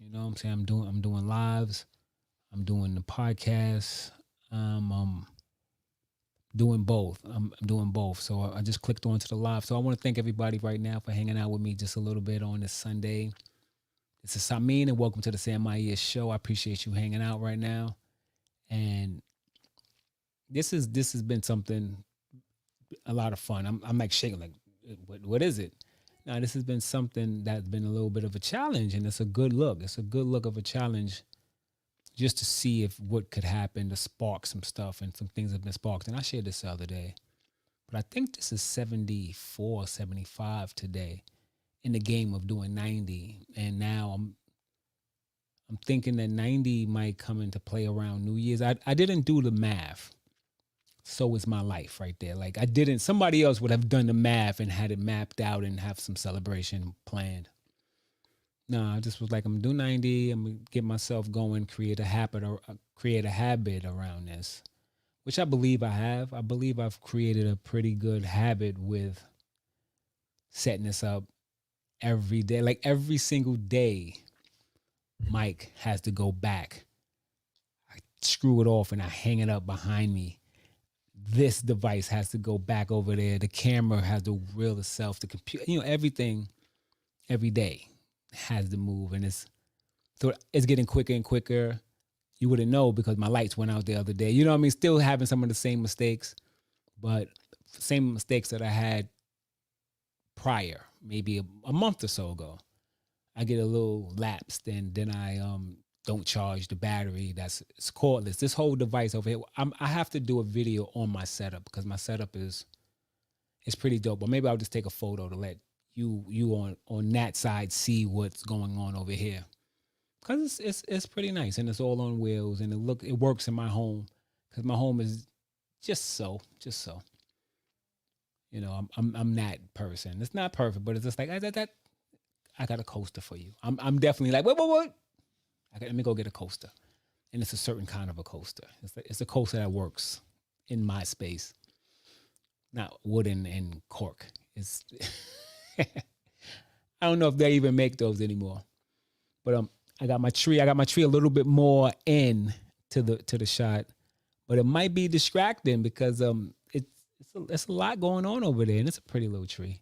You know what I'm saying? I'm doing lives. I'm doing the podcast. I'm doing both. I'm doing both. So I just clicked onto the live. So I want to thank everybody right now for hanging out with me just a little bit on this Sunday. This is Samin, and welcome to the Sam Maya show. I appreciate you hanging out right now. And this has been something a lot of fun. I'm like shaking like what is it? Now this has been something that's been a little bit of a challenge, and it's a good look. It's a good look of a challenge just to see if what could happen to spark some stuff, and some things have been sparked. And I shared this the other day, but I think this is 74, 75 today in the game of doing 90. And now I'm thinking that 90 might come into play around New Year's. I didn't do the math. So is my life right there. Like I didn't, somebody else would have done the math and had it mapped out and have some celebration planned. No, I just was like, I'm gonna do 90. I'm gonna get myself going, create a habit or create a habit around this, which I believe I have. I believe I've created a pretty good habit with setting this up every day. Like every single day, Mike has to go back. I screw it off and I hang it up behind me. This device has to go back over there. The camera has to reel itself. The computer, everything every day has to move, and it's getting quicker and quicker. You wouldn't know because my lights went out the other day. You know what I mean? Still having some of the same mistakes, but same mistakes that I had prior, maybe a month or so ago. I get a little lapsed, and then I don't charge the battery. It's cordless. This whole device over here, I have to do a video on my setup because my setup is pretty dope. But maybe I'll just take a photo to let you on that side see what's going on over here because it's pretty nice, and it's all on wheels, and it works in my home because my home is just so. I'm that person. It's not perfect, but it's just like I got a coaster for you. I'm definitely like what? Let me go get a coaster, and it's a certain kind of a coaster. It's a coaster that works in my space, not wooden and cork. It's I don't know if they even make those anymore. But I got my tree. I got my tree a little bit more in to the shot, but it might be distracting because it's a lot going on over there, and it's a pretty little tree.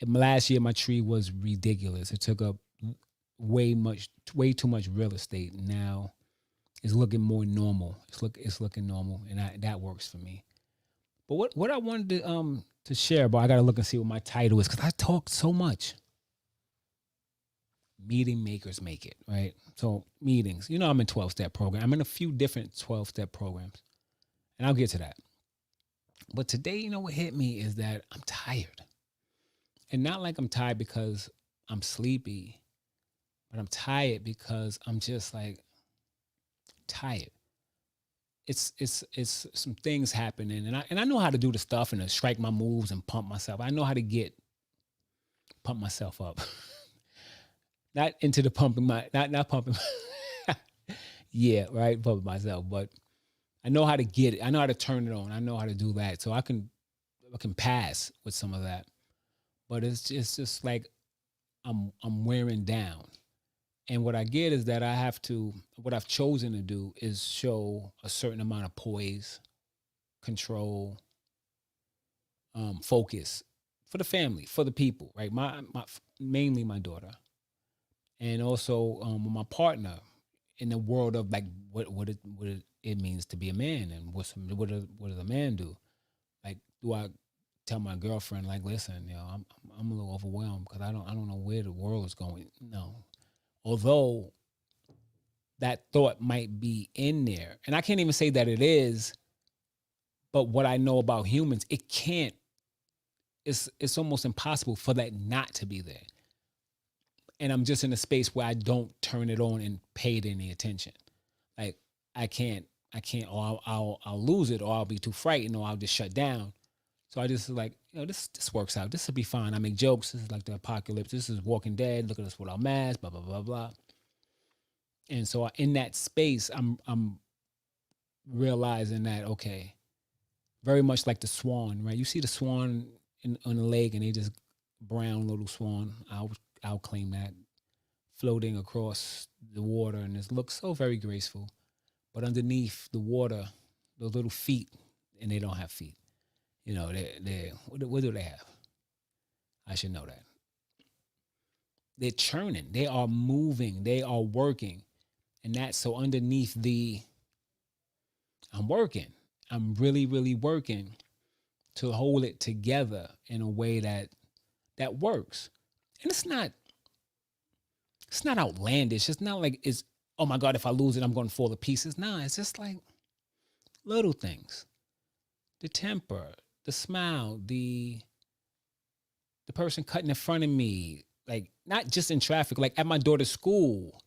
And last year, my tree was ridiculous. It took up way too much real estate. Now it's looking more normal. It's looking normal, and that works for me. But what I wanted to share, but I got to look and see what my title is because I talk so much. Meeting makers make it, right? So meetings, I'm in 12-step program. I'm in a few different 12-step programs, and I'll get to that. But today, what hit me is that I'm tired, and not like I'm tired because I'm sleepy, but I'm tired because I'm just like tired. It's some things happening, and I know how to do the stuff and to strike my moves and pump myself. I know how to pump myself up. Not into the pumping my not pumping yeah, right, pumping myself, but I know how to get it. I know how to turn it on. I know how to do that. So I can pass with some of that. But it's just like I'm wearing down. And what I get is that what I've chosen to do is show a certain amount of poise, control, focus for the family, for the people, right? My mainly my daughter, and also my partner in the world of like what it means to be a man, and what does a man do? Like, do I tell my girlfriend like, listen, I'm a little overwhelmed because I don't know where the world is going. No, although that thought might be in there, and I can't even say that it is, but what I know about humans, it can't. It's almost impossible for that not to be there. And I'm just in a space where I don't turn it on and pay it any attention. Like I can't, or I'll lose it, or I'll be too frightened, or I'll just shut down. So I just like, this works out. This will be fine. I make jokes. This is like the apocalypse. This is Walking Dead. Look at us with our masks. Blah blah blah blah. And so in that space, I'm realizing that okay, very much like the swan, right? You see the swan on the lake, and they just brown little swan. I'll claim that floating across the water, and it looks so very graceful. But underneath the water, those little feet, and they don't have feet. You know, they what do they have? I should know that. They're churning. They are moving. They are working, and that's so underneath the. I'm working. I'm really, really working to hold it together in a way that works. And it's not outlandish. It's not like it's, oh my God, if I lose it, I'm going to fall to pieces. Nah, it's just like little things. The temper, the smile, the person cutting in front of me, like not just in traffic, like at my daughter's school,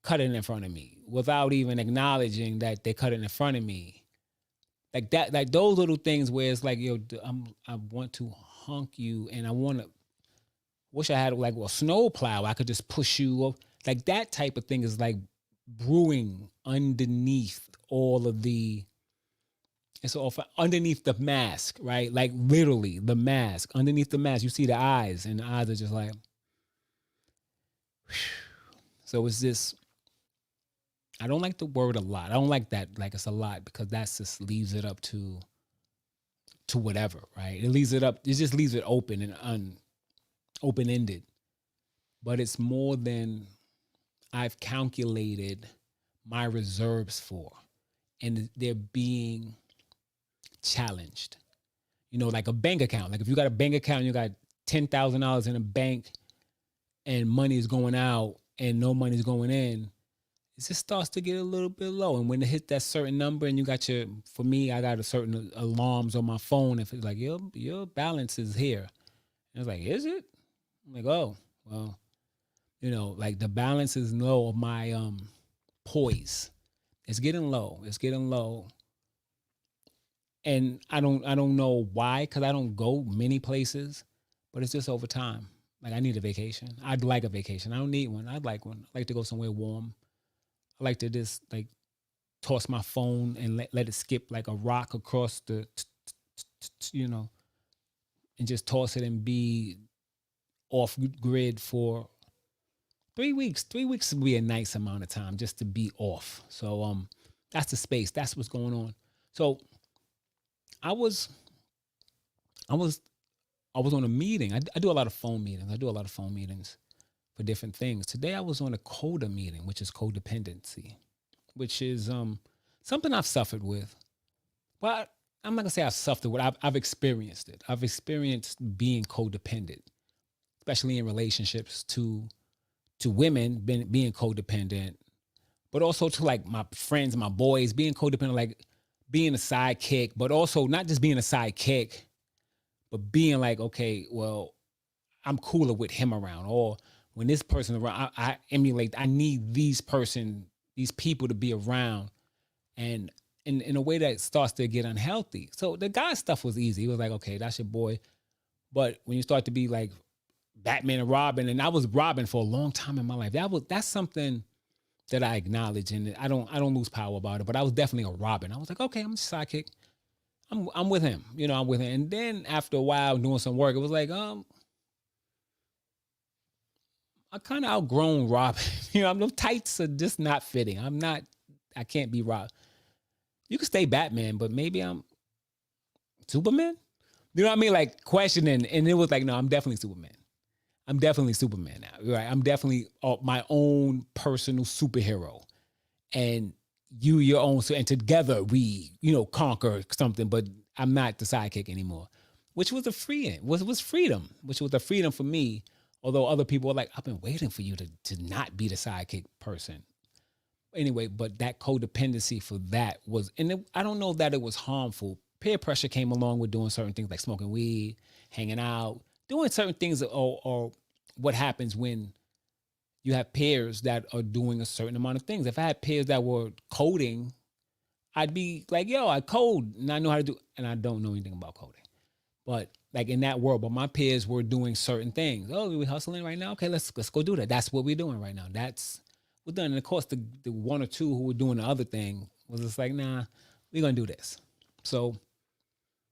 cutting in front of me without even acknowledging that they cut it in front of me. Like that, like those little things where it's like, yo, I want to honk you, and I want to. Wish I had like a snow plow. I could just push you up. Like that type of thing is like brewing underneath all of the. It's all underneath the mask, right? Like literally the mask. Underneath the mask, you see the eyes, and the eyes are just like. So it's this. I don't like the word a lot. I don't like that. Like it's a lot because that just leaves it up to whatever, right? It leaves it up. It just leaves it open and open ended. But it's more than I've calculated my reserves for, and they're being challenged. You know, like a bank account. Like if you got a bank account, and you got $10,000 in a bank, and money is going out and no money is going in. It just starts to get a little bit low. And when it hits that certain number, and you got for me, I got a certain alarms on my phone. If it's like your balance is here, and it's like, is it? I'm like, oh, well, you know, like the balance is low of my poise. It's getting low. It's getting low. And I don't know why, because I don't go many places, but it's just over time. Like I need a vacation. I'd like a vacation. I don't need one. I'd like one. I like to go somewhere warm. I like to just like toss my phone and let it skip like a rock across the, you know, and just toss it and be off grid for 3 weeks. 3 weeks would be a nice amount of time just to be off. So that's the space. That's what's going on. So I was I was I was on a meeting. I do a lot of phone meetings. I do a lot of phone meetings for different things. Today I was on a CODA meeting, which is codependency, which is something I've suffered with. But I'm not gonna say I've suffered with. I've experienced it. I've experienced being codependent, especially in relationships to women, being codependent, but also to like my friends, my boys, being codependent, like being a sidekick, but also not just being a sidekick, but being like, okay, well, I'm cooler with him around, or when this person around, I emulate. I need these people to be around, and in a way that starts to get unhealthy. So the guy stuff was easy. He was like, okay, that's your boy. But when you start to be like Batman and Robin, and I was Robin for a long time in my life. That's something that I acknowledge, and I don't lose power about it. But I was definitely a Robin. I was like, okay, I'm a sidekick. I'm with him. You know, I'm with him. And then after a while doing some work, it was like, I kind of outgrown Robin. You know, the tights are just not fitting. I can't be Robin. You can stay Batman, but maybe I'm Superman. You know what I mean? Like questioning, and it was like, no, I'm definitely Superman. I'm definitely Superman now, right? I'm definitely my own personal superhero, and you your own. And together we, conquer something. But I'm not the sidekick anymore, which was a freeing. Was freedom, which was a freedom for me. Although other people were like, I've been waiting for you to not be the sidekick person. Anyway, but that codependency for that was, and I don't know that it was harmful. Peer pressure came along with doing certain things like smoking weed, hanging out, doing certain things, or what happens when you have peers that are doing a certain amount of things. If I had peers that were coding, I'd be like, yo, I code and I know how to do, and I don't know anything about coding. But like in that world, but my peers were doing certain things. Oh, we're hustling right now. Okay, let's go do that. That's what we're doing right now. That's we're done. And of course, the one or two who were doing the other thing was just like, nah, we're gonna do this. So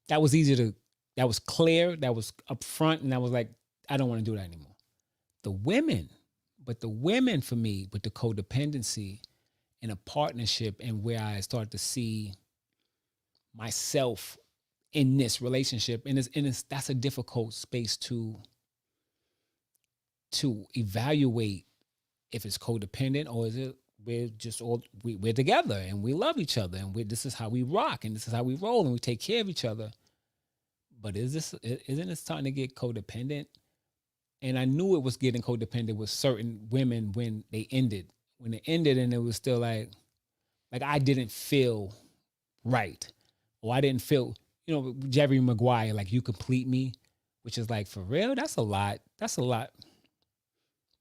that was easy that was clear, that was upfront, and I was like, I don't want to do that anymore. The women, But the women for me, with the codependency and a partnership, and where I start to see myself in this relationship, and that's a difficult space to evaluate if it's codependent or is it we're just all we're together and we love each other and this is how we rock and this is how we roll and we take care of each other. But isn't it starting to get codependent? And I knew it was getting codependent with certain women when it ended, and it was still like I didn't feel right, or I didn't feel, Jerry Maguire, like you complete me, which is like, for real, that's a lot. That's a lot.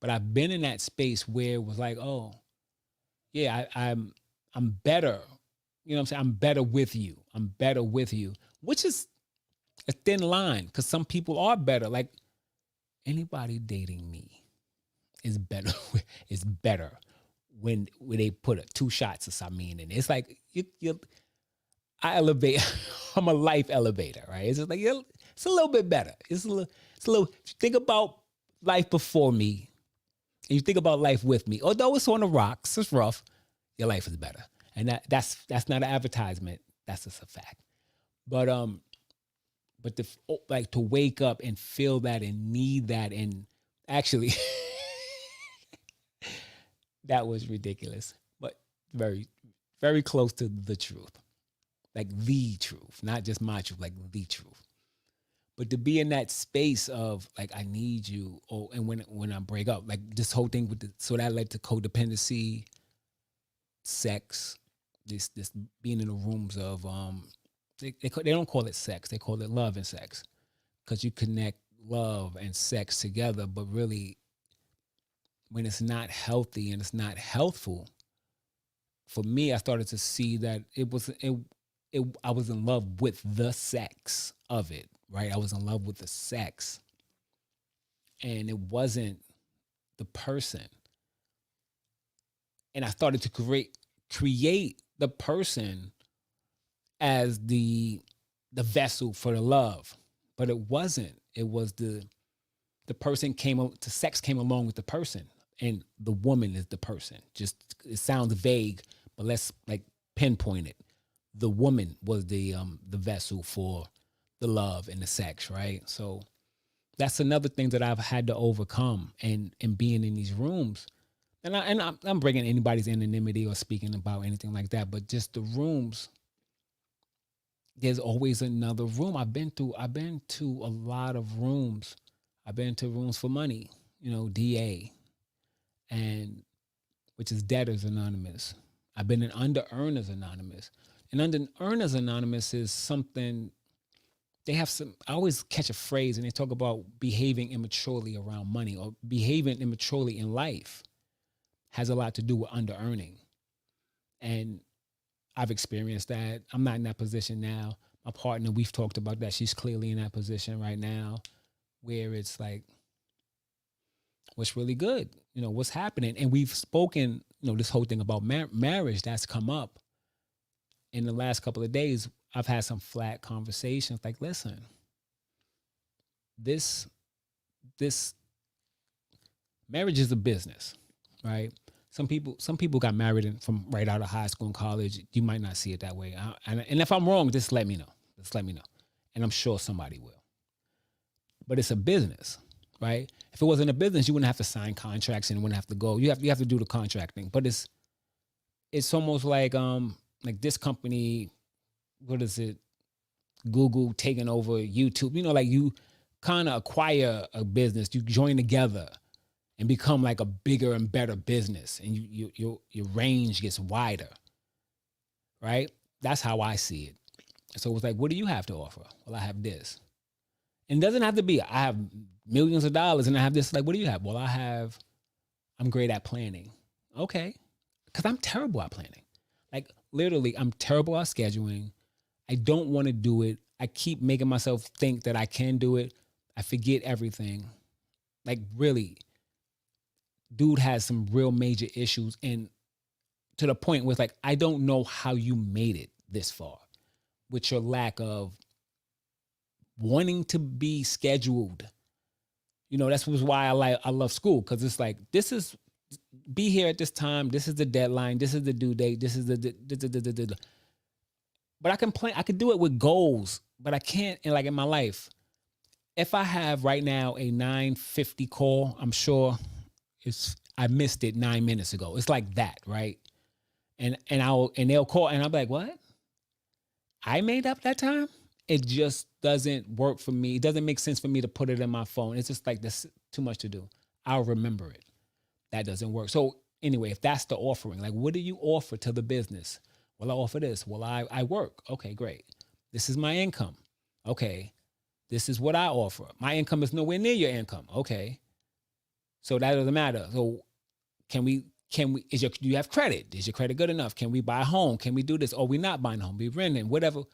But I've been in that space where it was like, oh, yeah, I'm better. You know what I'm saying? I'm better with you. I'm better with you, which is a thin line because some people are better. Like anybody dating me is better. Is better when they put two shots of Samin in. It's like I elevate. I'm a life elevator, right? It's just like it's a little bit better. It's a little. If you think about life before me, and you think about life with me, although it's on the rocks, it's rough, your life is better. And that's not an advertisement. That's just a fact. But like to wake up and feel that and need that, and actually that was ridiculous, but very, very close to the truth. Like the truth, not just my truth, like the truth. But to be in that space of like I need you, and when I break up, like this whole thing so that led to codependency, sex, this being in the rooms of they don't call it sex, they call it love and sex, because you connect love and sex together, but really when it's not healthy and it's not healthful, for me, I started to see that I was in love with the sex of it, right? I was in love with the sex, and it wasn't the person. And I started to create the person as the vessel for the love, but it wasn't. It was the person sex came along with the person, and the woman is the person. Just it sounds vague, but let's like pinpoint it. The woman was the vessel for the love and the sex, right? So that's another thing that I've had to overcome, and being in these rooms, and I'm bringing anybody's anonymity or speaking about anything like that, but just the rooms. There's always another room. I've been to a lot of rooms. I've been to rooms for money, DA, and which is Debtors Anonymous. I've been in Under Earners Anonymous. And Under Earners Anonymous is something they have some. I always catch a phrase and they talk about behaving immaturely around money or behaving immaturely in life has a lot to do with under earning. And I've experienced that. I'm not in that position now. My partner, we've talked about that. She's clearly in that position right now where it's like, what's really good? What's happening? And we've spoken, this whole thing about marriage that's come up in the last couple of days. I've had some flat conversations like, listen, this marriage is a business, right? Some people got married from right out of high school and college. You might not see it that way. And if I'm wrong, just let me know. And I'm sure somebody will. But it's a business, right? If it wasn't a business, you wouldn't have to sign contracts and wouldn't have to go. You have to do the contracting. But it's almost like this company, what is it? Google taking over YouTube. Like you kind of acquire a business, you join together and become like a bigger and better business, and your range gets wider, right? That's how I see it. So it was like, what do you have to offer? Well, I have this. And it doesn't have to be, I have millions of dollars and I have this. Like, what do you have? Well, I'm great at planning. Okay. Because I'm terrible at planning. Like, literally, I'm terrible at scheduling. I don't want to do it. I keep making myself think that I can do it. I forget everything. Like, really, dude has some real major issues. And to the point where it's like, I don't know how you made it this far with your lack of wanting to be scheduled That's why I love school, because it's like, this is, be here at this time. This is the deadline. This is the due date. This is the. But I can plan. I could do it with goals, but I can't. And like in my life, if I have right now a 9:50 call, I'm sure I missed it 9 minutes ago. It's like that, right? And they'll call, and I'm like, what? I made up that time? It just doesn't work for me. It doesn't make sense for me to put it in my phone. It's just like, this too much to do. I'll remember it. That doesn't work. So anyway, if that's the offering, like, what do you offer to the business? Well, I offer this. Well, I work. Okay, great. This is my income. Okay. This is what I offer. My income is nowhere near your income. Okay. So that doesn't matter. So do you have credit? Is your credit good enough? Can we buy a home? Can we do this? Or we not buying a home? We renting, whatever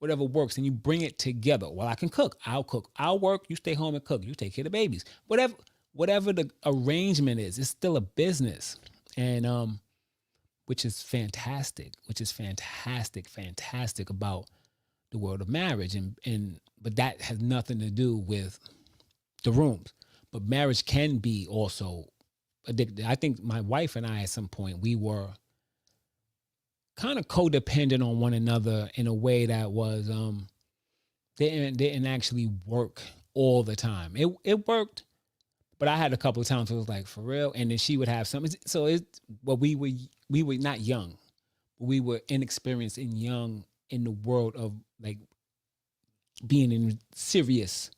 works. And you bring it together. Well, I can cook. I'll cook. I'll work. You stay home and cook. You take care of the babies. Whatever the arrangement is, it's still a business. And which is fantastic about the world of marriage. But that has nothing to do with the rooms. But marriage can be also addicted. I think my wife and I, at some point, we were kind of codependent on one another in a way that was didn't actually work all the time. It worked, but I had a couple of times where it was like, for real, and then she would have something. So we were not young, but we were inexperienced and young in the world of like being in serious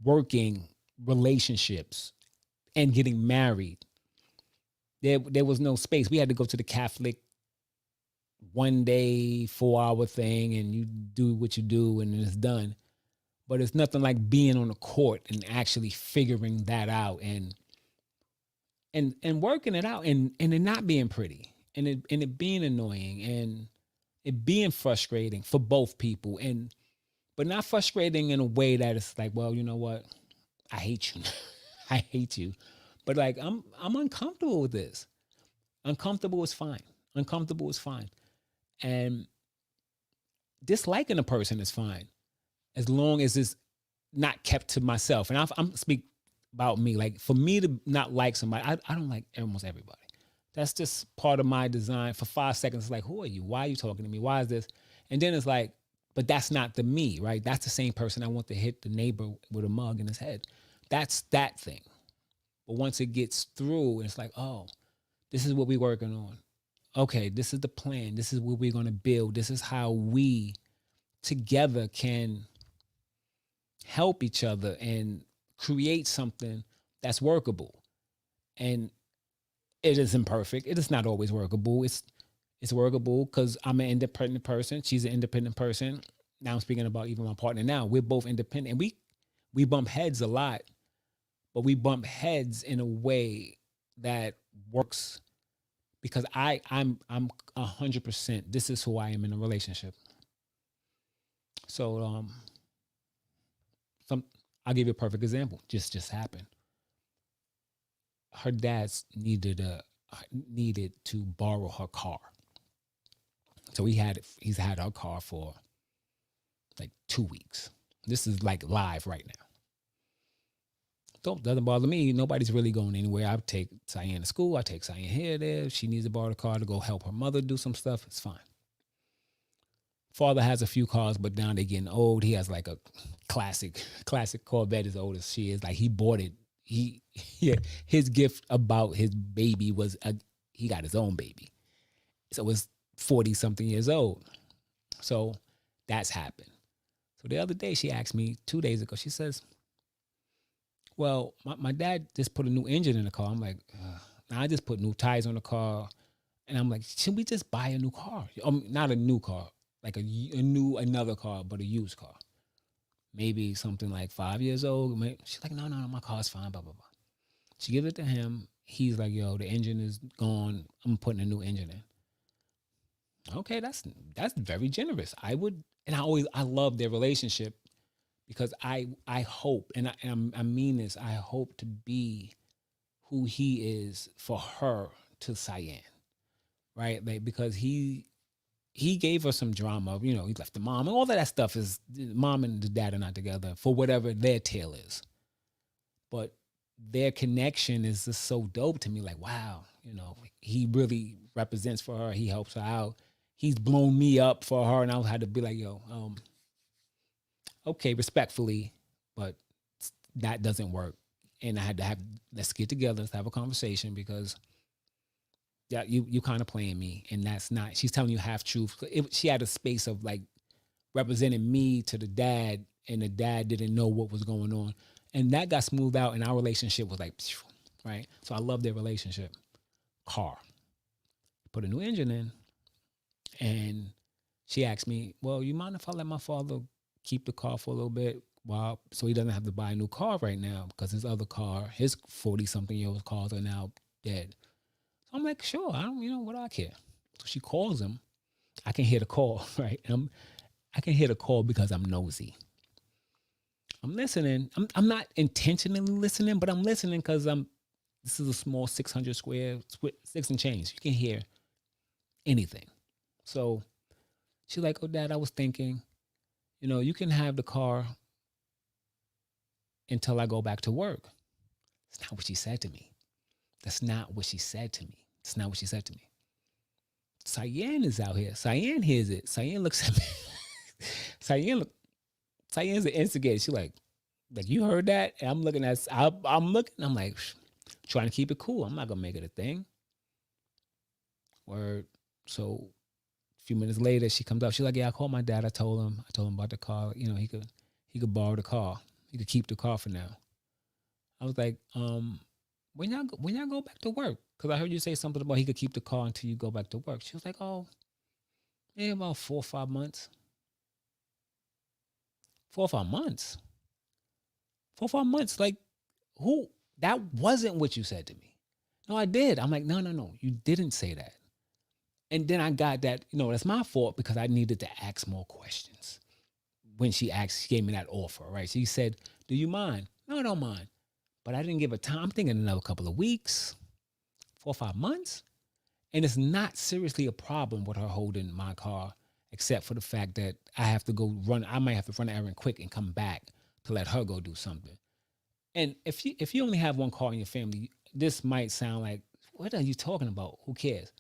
working relationships and getting married. There was no space. We had to go to the Catholic one day 4-hour thing, and you do what you do and it's done. But it's nothing like being on the court and actually figuring that out and working it out, and it not being pretty, and it being annoying, and it being frustrating for both people, but not frustrating in a way that it's like, well, you know what? I hate you. I hate you. But like, I'm uncomfortable with this. Uncomfortable is fine. Uncomfortable is fine. And disliking a person is fine, as long as it's not kept to myself. And I'm speak about me. Like, for me to not like somebody, I don't like almost everybody. That's just part of my design. For 5 seconds, it's like, who are you? Why are you talking to me? Why is this? And then it's like, but that's not the me, right? That's the same person I want to hit the neighbor with a mug in his head. That's that thing. But once it gets through, it's like, oh, this is what we're working on. Okay, this is the plan. This is what we're going to build. This is how we together can help each other and create something that's workable. And it isn't perfect. It is not always workable. It's workable because I'm an independent person. She's an independent person. Now I'm speaking about even my partner now. We're both independent. And we bump heads a lot, but we bump heads in a way that works because I'm 100%. This is who I am in a relationship. So I'll give you a perfect example. Just happened. Her dad's needed to borrow her car. So he's had our car for like 2 weeks. This is like live right now. Doesn't bother me. Nobody's really going anywhere. I take Cyan to school. I take Cyan here, there. She needs to borrow the car to go help her mother do some stuff. It's fine. Father has a few cars, but now they're getting old. He has like a classic Corvette, as old as she is. Like, he bought it. His gift about his baby was he got his own baby. So it's 40 something years old. So that's happened. So the other day she asked me 2 days ago, she says, well, my dad just put a new engine in the car. I'm like, I just put new tires on the car. And I'm like, should we just buy a new car? Not a new car, like another car, but a used car. Maybe something like 5 years old. She's like, no, my car's fine, blah, blah, blah. She gives it to him. He's like, yo, the engine is gone. I'm putting a new engine in. Okay, that's very generous. I love their relationship because I hope, and I mean this, I hope to be who he is for her to Cyan, right? Like, because he gave her some drama, he left the mom, and all of that stuff is, mom and the dad are not together for whatever their tale is. but their connection is just so dope to me. Like, wow, he really represents for her. He helps her out. He's blown me up for her, and I had to be like, yo, okay, respectfully, but that doesn't work. And I had to have, let's get together, let's have a conversation, because yeah, you kind of playing me, and that's not. She's telling you half truth. She had a space of like representing me to the dad, and the dad didn't know what was going on, and that got smoothed out, and our relationship was like, right. So I love their relationship. Car, put a new engine in, and she asked me, "Well, you mind if I let my father keep the car for a little bit, while so he doesn't have to buy a new car right now, because his other car, his 40-something-year-old cars are now dead." So I'm like, "Sure, I don't, what do I care?" So she calls him. I can hear the call, right? I can hear the call because I'm nosy. I'm listening. I'm not intentionally listening, but I'm listening because this is a small 600 square, six and change. You can hear anything. So she's like, "Oh, Dad, I was thinking, you can have the car until I go back to work." That's not what she said to me. That's not what she said to me. It's not what she said to me. Cyan is out here. Cyan hears it. Cyan looks at me. Cyan's the instigator. She's like, you heard that? And I'm looking at, I'm looking, I'm like, trying to keep it cool. I'm not going to make it a thing. Word. So a few minutes later, she comes up. She's like, "Yeah, I called my dad. I told him about the car. He could borrow the car. He could keep the car for now." I was like, when y'all go back to work? Because I heard you say something about he could keep the car until you go back to work. She was like, "Oh, yeah, about 4 or 5 months." 4 or 5 months. 4 or 5 months. Like, who? That wasn't what you said to me. No, I did. I'm like, no, you didn't say that. And then I got that, that's my fault, because I needed to ask more questions. When she gave me that offer, right? She said, "Do you mind?" "No, I don't mind." But I didn't give her time. I'm thinking another couple of weeks, 4 or 5 months. And it's not seriously a problem with her holding my car, except for the fact that I have to go run. I might have to run an errand quick and come back to let her go do something. And if you only have one car in your family, this might sound like, what are you talking about? Who cares?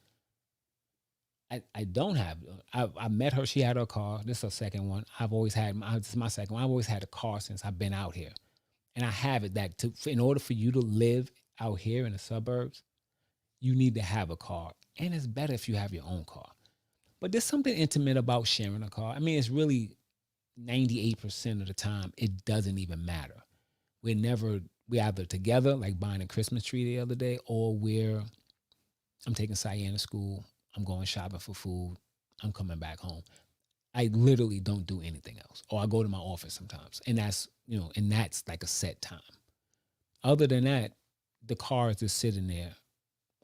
I don't have. I met her. She had her car. This is her second one. This is my second one. I've always had a car since I've been out here, and I have it that in order for you to live out here in the suburbs, you need to have a car, and it's better if you have your own car. But there's something intimate about sharing a car. I mean, it's really 98% of the time it doesn't even matter. We either together, like buying a Christmas tree the other day, or I'm taking Cyan to school. I'm going shopping for food. I'm coming back home. I literally don't do anything else. Or I go to my office sometimes. And that's like a set time. Other than that, the car is just sitting there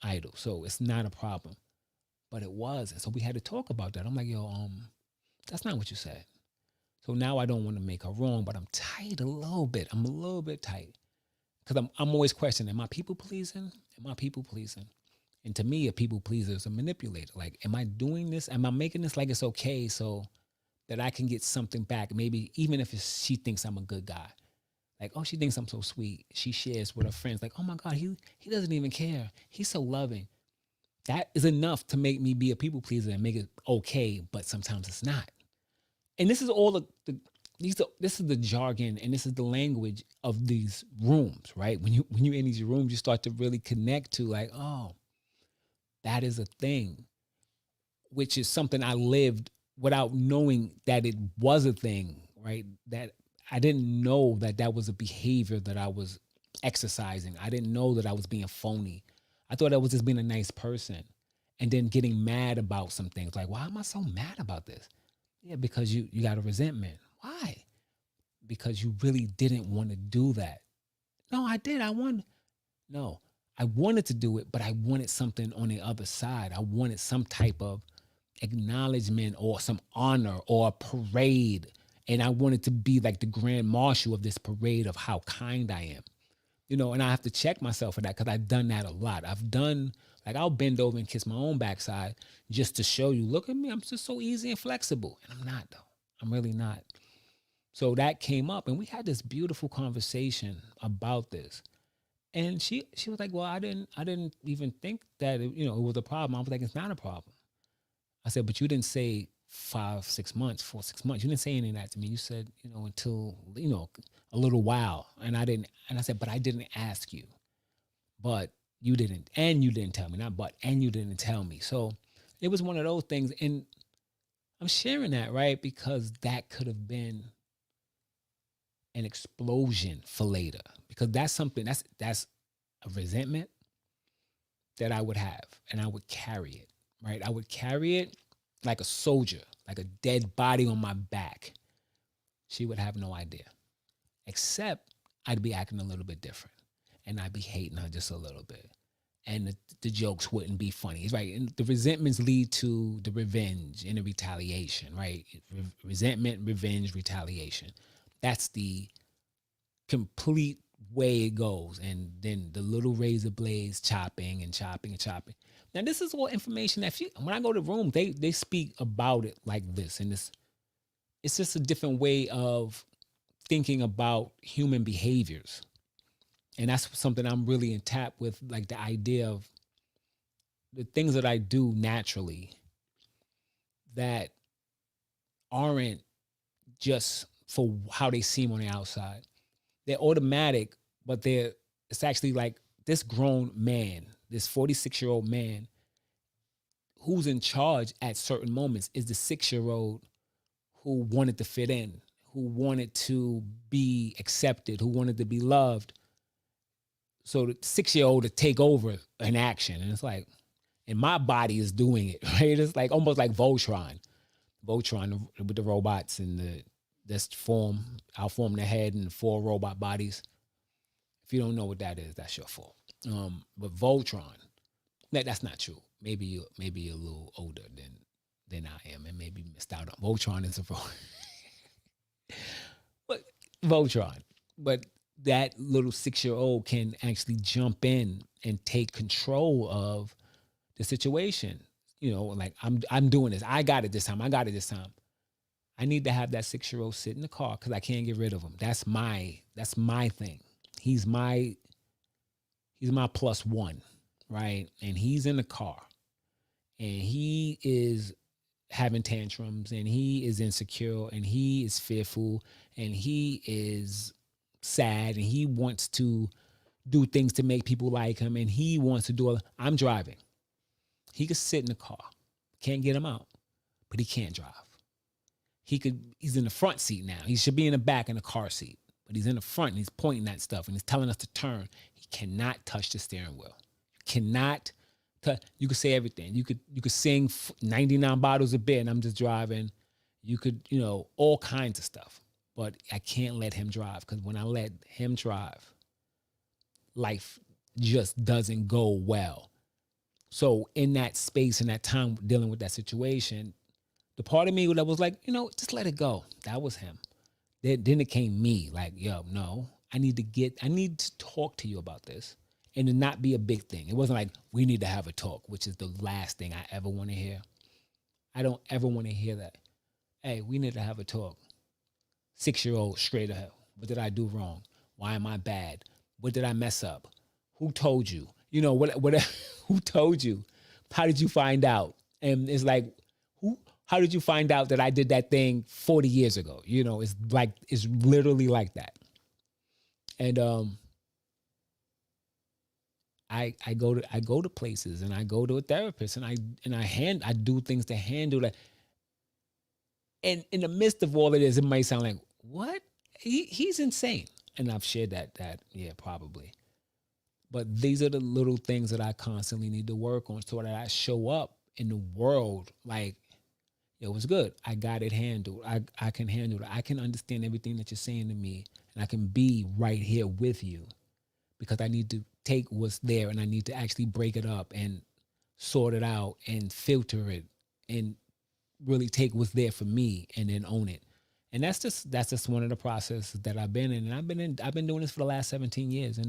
idle. So it's not a problem. But it was. And so we had to talk about that. I'm like, yo, that's not what you said. So now I don't want to make her wrong, but I'm tight a little bit. I'm a little bit tight. Because I'm always questioning, am I people pleasing? Am I people pleasing? And to me, a people pleaser is a manipulator. Like, am I doing this? Am I making this like it's okay so that I can get something back? Maybe even if she thinks I'm a good guy. Like, oh, she thinks I'm so sweet. She shares with her friends. Like, oh my God, he doesn't even care. He's so loving. That is enough to make me be a people pleaser and make it okay, but sometimes it's not. And this is all this is the jargon, and this is the language of these rooms, right? When you're in these rooms, you start to really connect to like, oh, that is a thing, which is something I lived without knowing that it was a thing, right? That I didn't know that was a behavior that I was exercising. I didn't know that I was being phony. I thought I was just being a nice person, and then getting mad about some things. Like, why am I so mad about this? Yeah, because you got a resentment. Why? Because you really didn't want to do that. No, I did. No, I wanted to do it, but I wanted something on the other side. I wanted some type of acknowledgement or some honor or a parade. And I wanted to be like the grand marshal of this parade of how kind I am. And I have to check myself for that, because I've done that a lot. I'll bend over and kiss my own backside just to show you, look at me, I'm just so easy and flexible. And I'm not, though. I'm really not. So that came up and we had this beautiful conversation about this. And she was like, "Well, I didn't even think that it was a problem." I was like, "It's not a problem." I said, "But you didn't say 5, 6 months, 4, 6 months. You didn't say any of that to me. You said, until a little while." And I didn't. And I said, "But I didn't ask you. But you didn't tell me. Not but, and you didn't tell me." So it was one of those things. And I'm sharing that, right? Because that could have been an explosion for later. Because that's something that's a resentment that I would have, and I would carry it, right? I would carry it like a soldier, like a dead body on my back. She would have no idea, except I'd be acting a little bit different, and I'd be hating her just a little bit, and the jokes wouldn't be funny. It's right, and the resentments lead to the revenge and the retaliation, right? Resentment, revenge, retaliation. That's the complete way it goes. And then the little razor blades chopping and chopping and chopping. Now this is all information that when I go to rooms, they speak about it like this. And it's just a different way of thinking about human behaviors. And that's something I'm really in tap with, like the idea of the things that I do naturally that aren't just for how they seem on the outside. They're automatic, but it's actually like this grown man, this 46-year-old man who's in charge at certain moments is the 6-year-old who wanted to fit in, who wanted to be accepted, who wanted to be loved. So the 6-year-old to take over an action. And it's like, and my body is doing it, right? It's like almost like Voltron with the robots and this I'll form the head and 4 robot bodies. If you don't know what that is, that's your fault. But Voltron, that's not true. Maybe you're a little older than I am, and maybe missed out on Voltron is a but Voltron. But that little 6-year-old can actually jump in and take control of the situation. Like I'm doing this. I got it this time. I need to have that 6-year-old sit in the car because I can't get rid of him. That's my thing. He's my +1, right? And he's in the car, and he is having tantrums, and he is insecure, and he is fearful, and he is sad, and he wants to do things to make people like him, and he wants to do. I'm driving. He could sit in the car, can't get him out, but he can't drive. He's in the front seat now. He should be in the back in the car seat, but he's in the front and he's pointing at stuff and he's telling us to turn. He cannot touch the steering wheel. You could say everything. You could sing 99 bottles of beer and I'm just driving. You could, all kinds of stuff, but I can't let him drive because when I let him drive, life just doesn't go well. So in that space, in that time dealing with that situation, the part of me that was like, just let it go. That was him. Then it came me like, yo, no, I need to talk to you about this and to not be a big thing. It wasn't like we need to have a talk, which is the last thing I ever want to hear. I don't ever want to hear that. Hey, we need to have a talk. 6-year-old straight ahead. What did I do wrong? Why am I bad? What did I mess up? Who told you? Who told you? How did you find out? And it's like, how did you find out that I did that thing 40 years ago? It's literally like that. And I go to places and I go to a therapist and I do things to handle that. And in the midst of all of this, it might sound like, what? He's insane. And I've shared that yeah, probably. But these are the little things that I constantly need to work on so that I show up in the world like, it was good. I got it handled. I can handle it. I can understand everything that you're saying to me, and I can be right here with you because I need to take what's there and I need to actually break it up and sort it out and filter it and really take what's there for me and then own it. And that's just one of the processes that I've been in. And I've been doing this for the last 17 years, and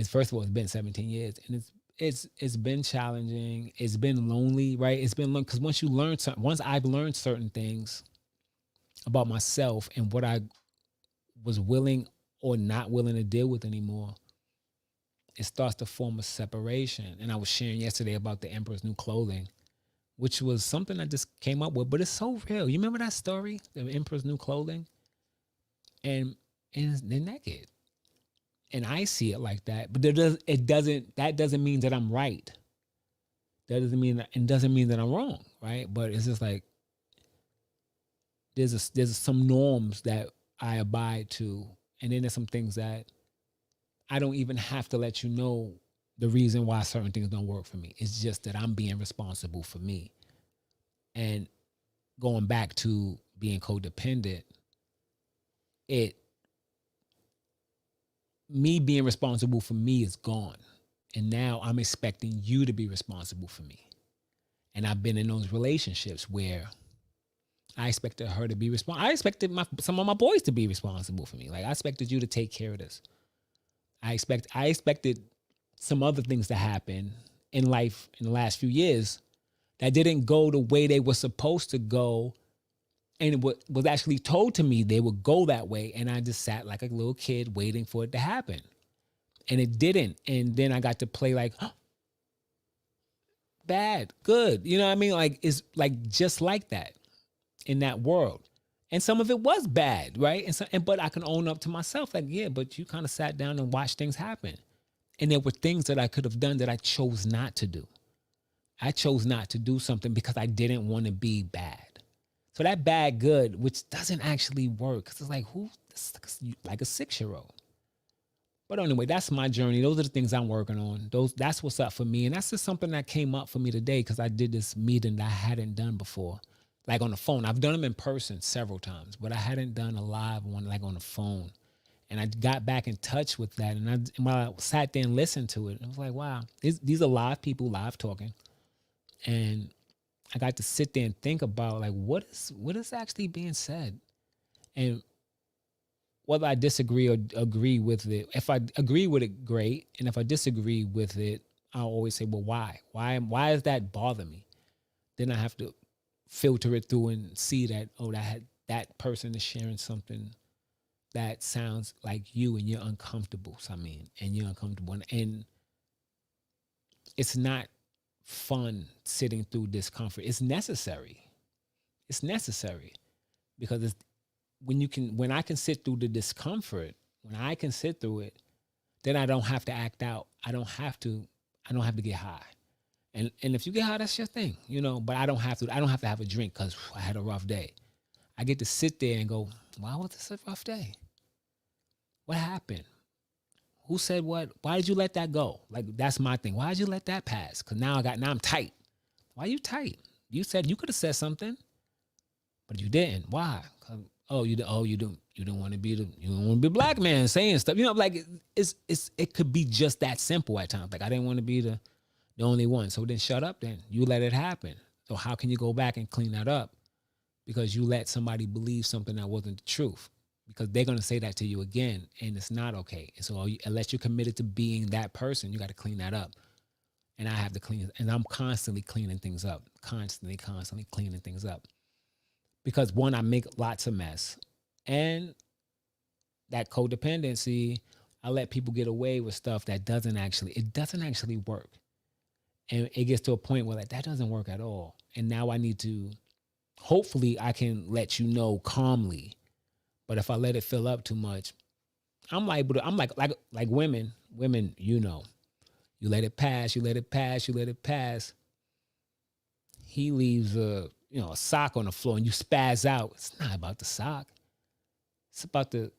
first of all, it's been 17 years, and it's been challenging. It's been lonely, right? It's been lonely because once I've learned certain things, about myself and what I was willing or not willing to deal with anymore, it starts to form a separation. And I was sharing yesterday about the Emperor's New Clothing, which was something I just came up with, but it's so real. You remember that story, the Emperor's New Clothing, and they're naked, and I see it like that. But it doesn't. That doesn't mean that I'm right. That doesn't mean that, it doesn't mean that I'm wrong, right? But it's just like there's some norms that I abide to, and then there's some things that I don't even have to let you know the reason why certain things don't work for me. It's just that I'm being responsible for me. And going back to being codependent, it me being responsible for me is gone. And now I'm expecting you to be responsible for me. And I've been in those relationships where I expected her to be responsible. I expected some of my boys to be responsible for me. Like, I expected you to take care of this. I expected some other things to happen in life in the last few years that didn't go the way they were supposed to go, and it was actually told to me they would go that way, and I just sat like a little kid waiting for it to happen, and it didn't. And then I got to play like, oh, bad, good, you know what I mean? Like, it's like just like that in that world. And some of it was bad, right? But I can own up to myself, like, yeah, but you kind of sat down and watched things happen. And there were things that I could have done that I chose not to do. I chose not to do something because I didn't want to be bad. So that bad good, which doesn't actually work, because it's like, it's like a 6-year-old. But anyway, that's my journey. Those are the things I'm working on. That's what's up for me. And that's just something that came up for me today because I did this meeting that I hadn't done before. Like on the phone. I've done them in person several times, but I hadn't done a live one like on the phone. And I got back in touch with that. And when I sat there and listened to it, I was like, wow, these are live people, live talking. And I got to sit there and think about like what is actually being said. And whether I disagree or agree with it, if I agree with it, great. And if I disagree with it, I'll always say, well, why? Why does that bother me? Then I have to filter it through and see that, oh, that person is sharing something that sounds like you, and you're uncomfortable. So, I mean, and you're uncomfortable. And it's not fun sitting through discomfort. It's necessary. It's necessary because when I can sit through the discomfort, when I can sit through it, then I don't have to act out. I don't have to get high. And if you get high, that's your thing, you know, but I don't have to have a drink because I had a rough day. I get to sit there and go, why was this a rough day? What happened? Who said what? Why did you let that go? Like, that's my thing. Why did you let that pass? Because now I'm tight. Why are you tight? You said you could have said something, but you didn't. Why? You don't want to be a black man saying stuff. You know, like it could be just that simple at times. Like, I didn't want to be the only one. So then shut up then. You let it happen. So how can you go back and clean that up? Because you let somebody believe something that wasn't the truth. Because they're going to say that to you again, and it's not okay. And so unless you're committed to being that person, you got to clean that up. And I have to clean it. And I'm constantly cleaning things up. Constantly cleaning things up. Because one, I make lots of mess. And that codependency, I let people get away with stuff that doesn't actually work. And it gets to a point where like that doesn't work at all. And now I need to, hopefully I can let you know calmly. But if I let it fill up too much, I'm like women, you know, you let it pass. He leaves a sock on the floor and you spaz out. It's not about the sock. It's about the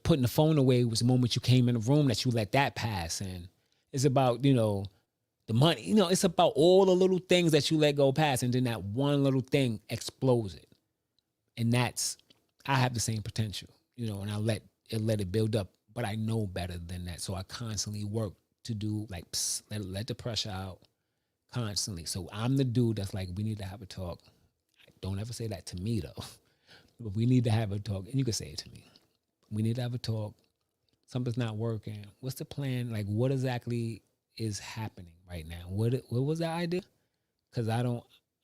putting the phone away was the moment you came in the room that you let that pass. And it's about, the money. It's about all the little things that you let go past. And then that one little thing explodes it. And I have the same potential, and I let it build up. But I know better than that. So I constantly work to do like, let the pressure out constantly. So I'm the dude that's like, we need to have a talk. Don't ever say that to me though. But we need to have a talk. And you can say it to me. We need to have a talk. Something's not working. What's the plan? Like, what exactly is happening right now? What was the idea? Because I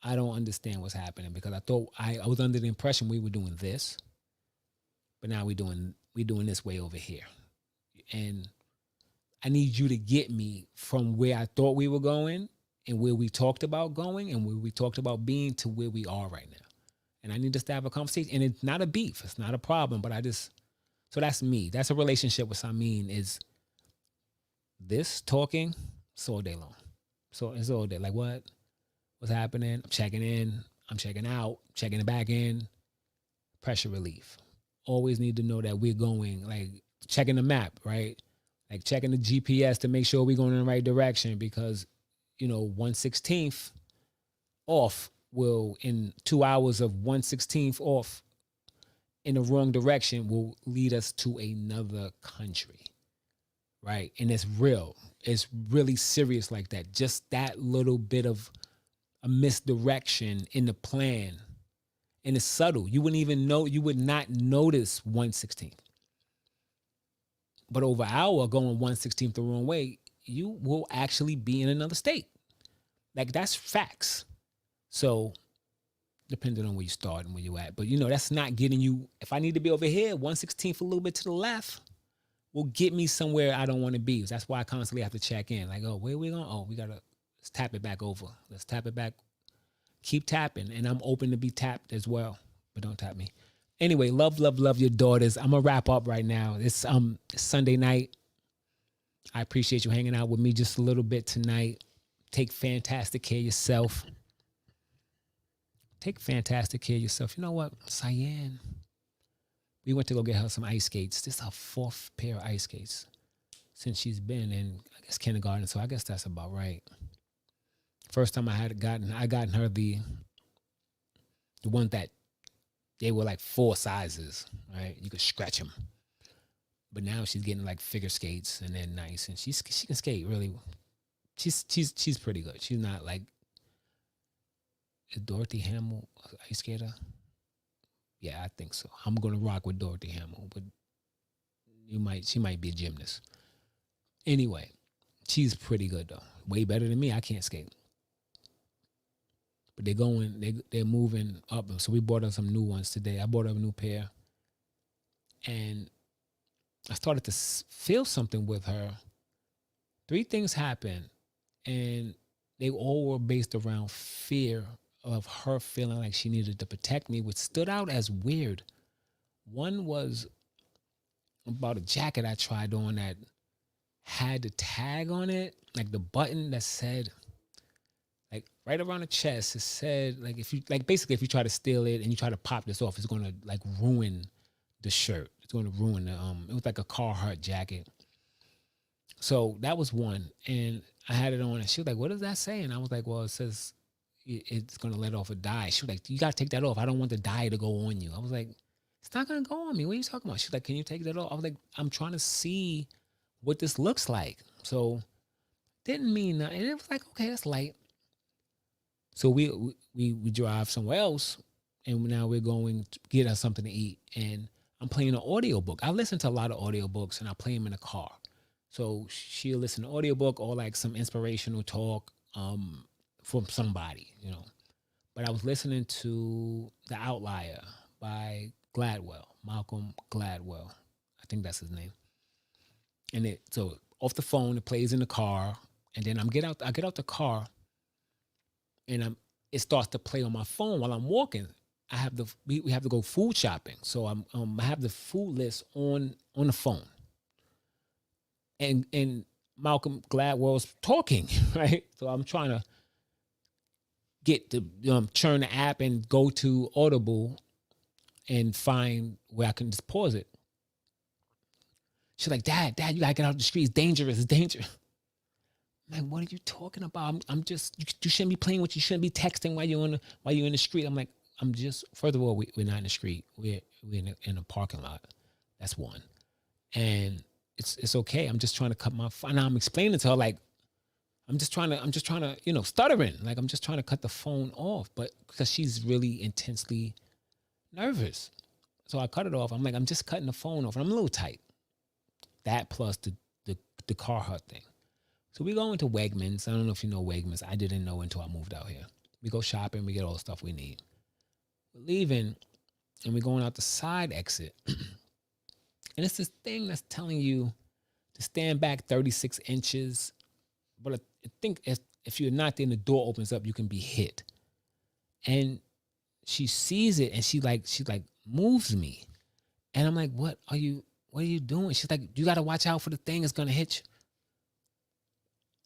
I don't understand what's happening because I thought I was under the impression we were doing this, but now we doing this way over here. And I need you to get me from where I thought we were going and where we talked about going and where we talked about being to where we are right now. And I need us to have a conversation. And it's not a beef, it's not a problem, but so that's me. That's a relationship with Samin is this talking, it's all day long. So it's all day. Like what? What's happening? I'm checking in. I'm checking out. Checking it back in. Pressure relief. Always need to know that we're going, like checking the map, right? Like checking the GPS to make sure we're going in the right direction because, 1/16 off will, in 2 hours of 1/16 off in the wrong direction, will lead us to another country, right? And it's real. It's really serious like that. Just that little bit of a misdirection in the plan, and it's subtle. You wouldn't even know. You would not notice 1/16. But over an hour going 1/16 the wrong way, you will actually be in another state. Like that's facts. So depending on where you start and where you at. But that's not getting you. If I need to be over here, 1/16 a little bit to the left will get me somewhere I don't want to be. That's why I constantly have to check in. Like, oh, where we going? Oh, we gotta let's tap it back over. Let's tap it back. Keep tapping. And I'm open to be tapped as well. But don't tap me. Anyway, love, love, love your daughters. I'm gonna wrap up right now. It's Sunday night. I appreciate you hanging out with me just a little bit tonight. Take fantastic care of yourself. Take fantastic care of yourself. You know what, Cyan? We went to go get her some ice skates. This is her 4th pair of ice skates since she's been in, I guess, kindergarten. So I guess that's about right. First time I gotten her the one that they were like 4 sizes, right? You could stretch them. But now she's getting like figure skates and they're nice, and she can skate really. She's pretty good. She's not like, is Dorothy Hamill an ice skater? Yeah, I think so. I'm gonna rock with Dorothy Hamill, but she might be a gymnast. Anyway, she's pretty good though. Way better than me. I can't skate. But they're moving up. So we bought her some new ones today. I bought her a new pair. And I started to feel something with her. 3 things happened. And they all were based around fear of her feeling like she needed to protect me, which stood out as weird. One was about a jacket I tried on that had the tag on it, like the button that said, like right around the chest, it said, like if you try to steal it and you try to pop this off, it's gonna like ruin the shirt. It's gonna ruin the it was like a Carhartt jacket. So that was one, and I had it on, and she was like, "What does that say?" And I was like, "Well, it says it's gonna let off a dye." She was like, "You gotta take that off. I don't want the dye to go on you." I was like, "It's not gonna go on me. What are you talking about?" She's like, "Can you take that off?" I was like, "I'm trying to see what this looks like." So didn't mean nothing. And it was like, okay, that's light. So we drive somewhere else, and now we're going to get us something to eat. And I'm playing an audiobook. I listen to a lot of audiobooks, and I play them in the car. So she'll listen to audiobook or like some inspirational talk from somebody, But I was listening to The Outlier by Gladwell, Malcolm Gladwell. I think that's his name. And so off the phone, it plays in the car, and then I get out the car, and it starts to play on my phone while I'm walking. We have to go food shopping, so I have the food list on the phone, and Malcolm Gladwell's talking, right? So I'm trying to get to turn the app and go to Audible and find where I can just pause it. She's like, Dad, you gotta get out the street. It's dangerous. I'm like, what are you talking about? I'm just, you shouldn't be playing with, you shouldn't be texting while you're in the street. I'm like, first of all, we're not in the street. We're in a parking lot. That's one. And it's okay. I'm just trying to cut my phone. And I'm explaining to her, like, I'm just trying to, stuttering. Like, I'm just trying to cut the phone off, but because she's really intensely nervous. So I cut it off. I'm like, I'm just cutting the phone off, and I'm a little tight. That plus the Carhartt thing. So we go into Wegmans. I don't know if you know Wegmans. I didn't know until I moved out here. We go shopping, we get all the stuff we need. We're leaving and we're going out the side exit. And it's this thing that's telling you to stand back 36 inches. But I think if you're not there and the door opens up, you can be hit. And she sees it and she moves me. And I'm like, what are you doing? She's like, you got to watch out for the thing that's going to hit you.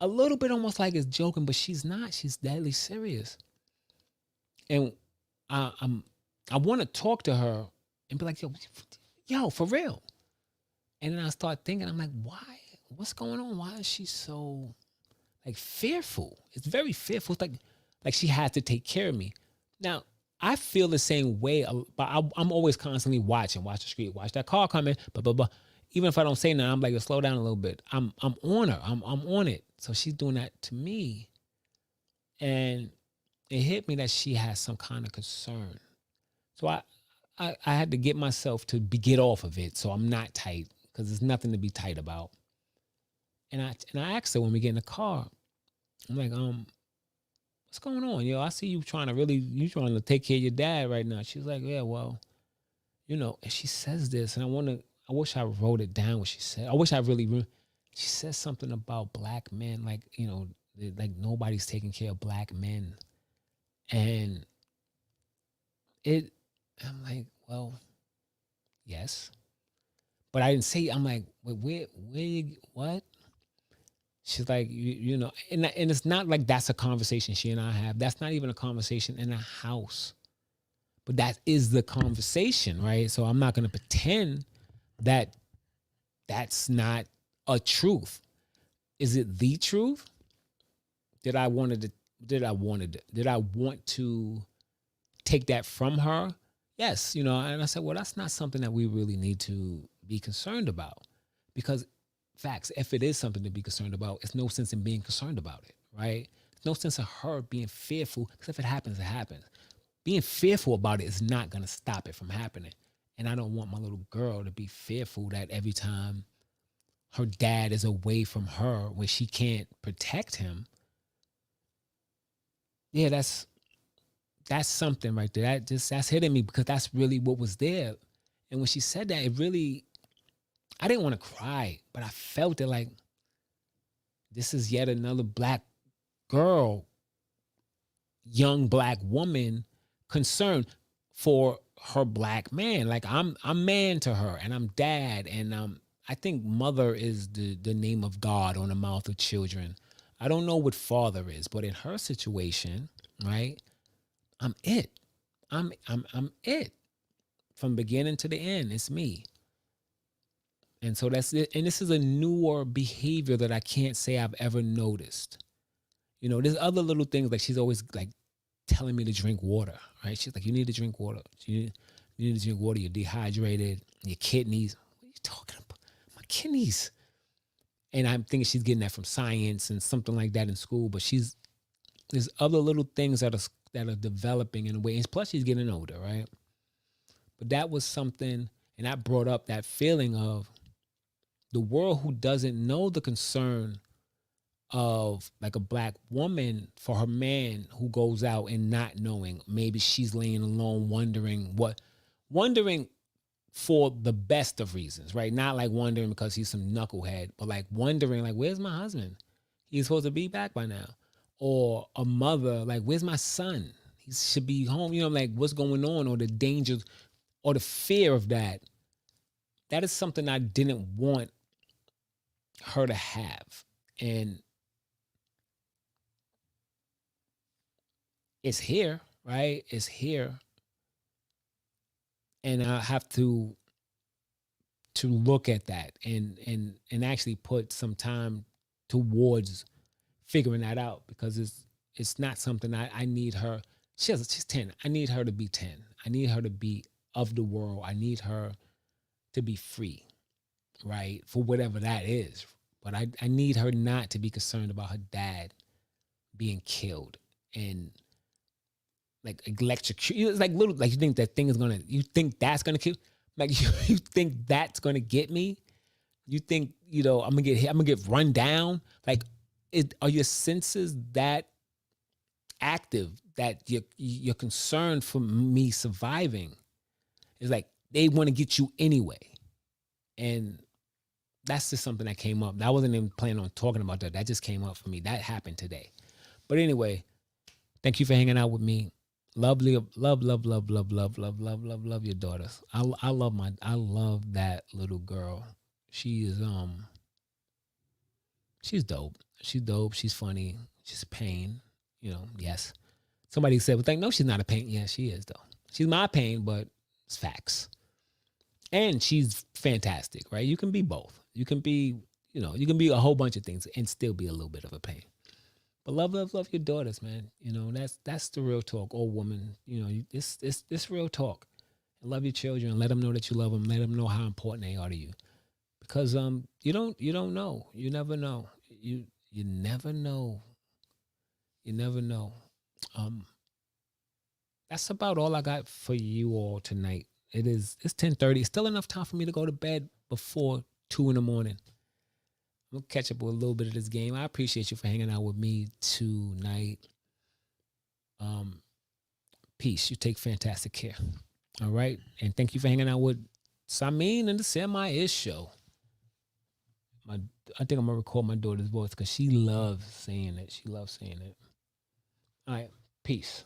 A little bit almost like it's joking, but she's not. She's deadly serious. And I want to talk to her and be like, yo, for real. And then I start thinking, I'm like, why? What's going on? Why is she so fearful? It's very fearful. It's like she has to take care of me. Now, I feel the same way, but I'm always constantly watching, watch the street, watch that car coming, blah, blah, blah. Even if I don't say nothing, I'm like, slow down a little bit. I'm on her. I'm on it. So she's doing that to me. And it hit me that she has some kind of concern. So I had to get myself to get off of it. So I'm not tight because there's nothing to be tight about. And I asked her when we get in the car, I'm like, what's going on? Yo, I see you trying to take care of your dad right now. She was like, yeah, well, and she says this, and I wish I wrote it down what she said. I wish I she says something about black men, like nobody's taking care of black men. And I'm like, well, yes. But I didn't say, I'm like, where what? She's like, and it's not like that's a conversation she and I have. That's not even a conversation in a house. But that is the conversation, right? So I'm not going to pretend that that's not a truth. Is it the truth? Did I want to take that from her? Yes, and I said, well, that's not something that we really need to be concerned about, because facts, if it is something to be concerned about, it's no sense in being concerned about it, right? There's no sense of her being fearful, because if it happens, it happens. Being fearful about it is not going to stop it from happening. And I don't want my little girl to be fearful that every time her dad is away from her where she can't protect him. Yeah, that's something right there. That's hitting me, because that's really what was there. And when she said that, it really, I didn't want to cry, but I felt it like, this is yet another black girl, young black woman concerned for her black man. Like I'm man to her, and I'm dad, and I think mother is the name of God on the mouth of children. I don't know what father is, but in her situation, right, I'm it. I'm it. From beginning to the end, it's me. And so that's it. And this is a newer behavior that I can't say I've ever noticed. There's other little things, like she's always like telling me to drink water, right? She's like, you need to drink water. You need to drink water. You're dehydrated. Your kidneys. What are you talking about? My kidneys. And I'm thinking she's getting that from science and something like that in school. But there's other little things that are developing in a way. And plus, she's getting older, right? But that was something, and that brought up that feeling of the world who doesn't know the concern of like a black woman for her man who goes out and not knowing. Maybe she's laying alone wondering for the best of reasons, right? Not like wondering because he's some knucklehead, but like wondering, like, where's my husband? He's supposed to be back by now. Or a mother, like, where's my son? He should be home. Like, what's going on? Or the dangers or the fear of that. That is something I didn't want her to have. And it's here, right? It's here. And I have to look at that and actually put some time towards figuring that out, because it's not something I need her. She's 10. I need her to be 10. I need her to be of the world. I need her to be free, right? For whatever that is. But I need her not to be concerned about her dad being killed and like electrocuted. It's like little, like you think that's gonna kill, like you think that's gonna get me? You think, I'm gonna get hit, I'm gonna get run down? Like, are your senses that active, that you're concerned for me surviving. It's like they want to get you anyway. And that's just something that came up. I wasn't even planning on talking about that. That just came up for me. That happened today. But anyway, thank you for hanging out with me. Lovely, love your daughters. I love that little girl. She is she's dope. She's dope. She's funny. She's a pain. Yes. Somebody said, well, no, she's not a pain. Yeah, she is though. She's my pain, but it's facts. And she's fantastic, right? You can be both. You can be, you can be a whole bunch of things and still be a little bit of a pain. But love your daughters, man. That's the real talk. Old woman, this real talk. And love your children. Let them know that you love them. Let them know how important they are to you. Because you don't know. You never know. You never know. You never know. That's about all I got for you all tonight. It's 10:30. Still enough time for me to go to bed before 2 in the morning. I'm gonna catch up with a little bit of this game. I appreciate you for hanging out with me tonight. Peace. You take fantastic care. All right. And thank you for hanging out with Samin and the Semi-ish Show. I think I'm gonna record my daughter's voice because she loves saying it. She loves saying it. All right. Peace.